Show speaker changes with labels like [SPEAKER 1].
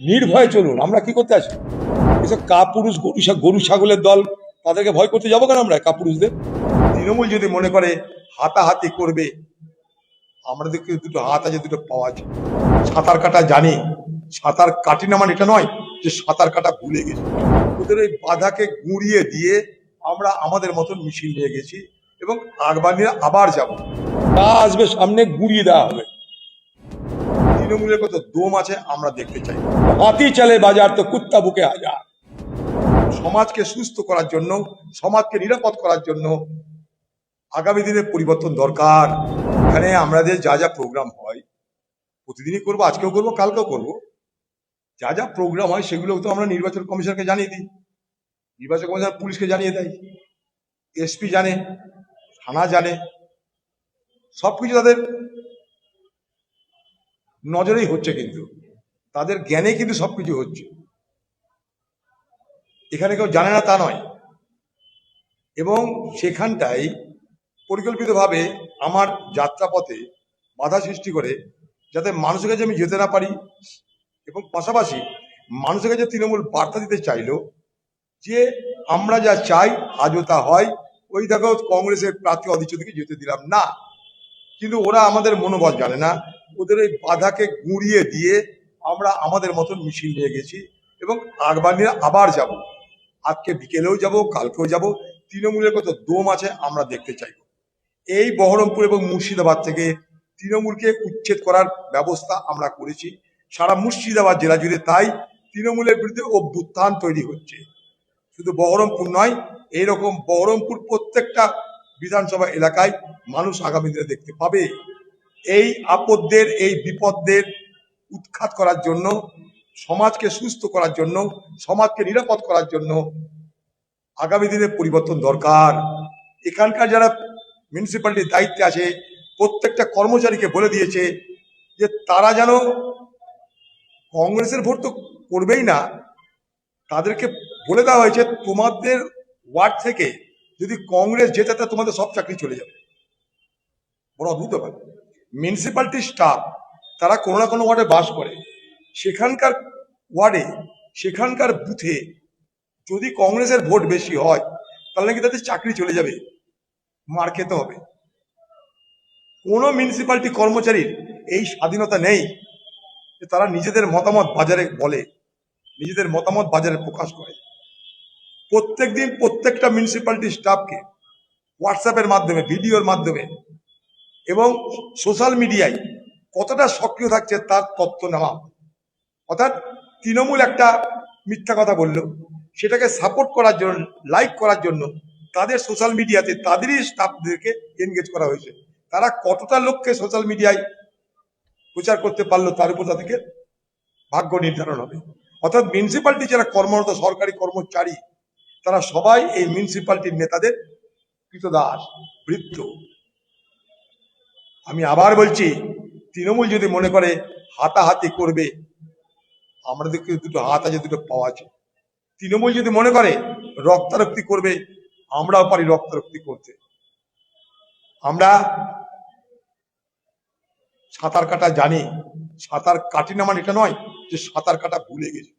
[SPEAKER 1] নির্ভয়ে চলুন। আমরা কি করতে আছি? এসব কাপুরুষ গরু ছাগলের দল, তাদেরকে ভয় করতে যাবো কেন আমরা? কাপুরুষদের তৃণমূল যদি মনে করে হাতাহাতি করবে, আমাদেরকে দুটো হাত আছে, দুটো পাওয়া আছে। সাঁতার কাটা জানি, সাঁতার কাটি না, মানে এটা নয় যে সাঁতার কাটা ভুলে গেছি। ওদের ওই বাধাকে গুঁড়িয়ে দিয়ে আমরা আমাদের মতন মিছিল নিয়ে গেছি এবং আবার যাব। তা আসবে সামনে, গুঁড়িয়ে দেওয়া হবে। তৃণমূলের কত দম আছে আমরা দেখতে চাই। হাতি চালে বাজার তো কুত্তা বুকে হাজার। সমাজকে সুস্থ করার জন্য, সমাজকে নিরাপদ করার জন্য আগামী দিনে পরিবর্তন দরকার। এখানে আমাদের যা যা প্রোগ্রাম হয় প্রতিদিনই করবো, আজকেও করবো, কালকেও করবো। যা যা প্রোগ্রাম হয় সেগুলো তো আমরা নির্বাচন কমিশনকে জানিয়ে দিই, নির্বাচন কমিশন পুলিশকে জানিয়ে দেয়, এসপি জানে, থানা জানে, সবকিছু তাদের নজরেই হচ্ছে, কিন্তু তাদের জ্ঞানে কিন্তু সবকিছু হচ্ছে। এখানে কেউ জানে না তা নয়। এবং সেখানটাই পরিকল্পিতভাবে আমার যাত্রাপথে বাধা সৃষ্টি করে, যাতে মানুষের কাছে আমি যেতে না পারি। এবং পাশাপাশি মানুষের কাছে তৃণমূল বার্তা দিতে চাইল যে আমরা যা চাই আজও তা হয়। ওই দেখো কংগ্রেসের প্রার্থী অধীরচৌধুরীকে যেতে দিলাম না, কিন্তু ওরা আমাদের মনোবল জানে না। ওদের ওই বাধাকে গুঁড়িয়ে দিয়ে আমরা আমাদের মতন মিছিল নিয়ে গেছি এবং আবার যাব। আজকে বিকেলেও যাব, কালকেও যাব। তৃণমূলের কত দম আছে আমরা দেখতে চাই। এই বহরমপুর এবং মুর্শিদাবাদ থেকে তৃণমূলকে উচ্ছেদ করার ব্যবস্থা আমরা করেছি। সারা মুর্শিদাবাদ জেলা জুড়ে তাই তৃণমূলের বিরুদ্ধে অভ্যুত্থান তৈরি হচ্ছে। শুধু বহরমপুর নয়, এইরকম বহরমপুর প্রত্যেকটা বিধানসভা এলাকায় মানুষ আগামী দিনে দেখতে পাবে। এই আপদদের, এই বিপদদের উৎখাত করার জন্য, সমাজকে সুস্থ করার জন্য, সমাজকে নিরাপদ করার জন্য আগামী দিনে পরিবর্তন দরকার। এখানকার যারা মিউনিসিপ্যালিটির দায়িত্বে আছে প্রত্যেকটা কর্মচারীকে বলে দিয়েছে যে তারা যেন কংগ্রেসের ভোট তো করবেই না, তাদেরকে বলে দেওয়া হয়েছে তোমাদের ওয়ার্ড থেকে যদি কংগ্রেস জেতে তা তোমাদের সব চাকরি চলে যাবে। বড় অদ্ভুত ব্যাপার। মিউনিসিপ্যালিটি স্টাফ তারা কোনো না কোনো ওয়ার্ডে বাস করে, সেখানকার ওয়ার্ডে, সেখানকার বুথে যদি কংগ্রেসের ভোট বেশি হয় তাহলে নাকি তাদের চাকরি চলে যাবে, মার খেতে হবে। কোনো মিউনিসিপ্যালিটি কর্মচারীর এই স্বাধীনতা নেই যে তারা নিজেদের মতামত বাজারে বলে, নিজেদের মতামত বাজারে প্রকাশ করে। প্রত্যেকদিন প্রত্যেকটা মিউনিসিপ্যালিটি স্টাফকে হোয়াটসঅ্যাপের মাধ্যমে, ভিডিওর মাধ্যমে এবং সোশ্যাল মিডিয়ায় কতটা সক্রিয় থাকছে তার তথ্য নেওয়া। অর্থাৎ তৃণমূল একটা মিথ্যা কথা বলল, সেটাকে সাপোর্ট করার জন্য, লাইক করার জন্য তাদের সোশ্যাল মিডিয়াতে তাদেরই স্টাফদেরকে এনগেজ করা হয়েছে। তারা কতটা লোককে সোশ্যাল মিডিয়ায় প্রচার করতে পারলো তার উপর তাদেরকে ভাগ্য নির্ধারণ হবে। অর্থাৎ মিউনিসিপ্যালিটি যারা কর্মরত সরকারি কর্মচারী তারা সবাই এই মিউনিসিপ্যালিটির নেতাদের কৃতদাস, বৃত্ত। আমি আবার বলছি, তৃণমূল যদি মনে করে হাতাহাতি করবে, আমাদেরকে দুটো হাত আছে, দুটো পাওয়া আছে। তৃণমূল যদি মনে করে রক্তারক্তি করবে, আমরাও পারি রক্তারক্তি করতে। আমরা সাঁতার কাটা জানি, সাঁতার কাটি না, মানে এটা নয় যে সাঁতার কাটা ভুলে গেছি।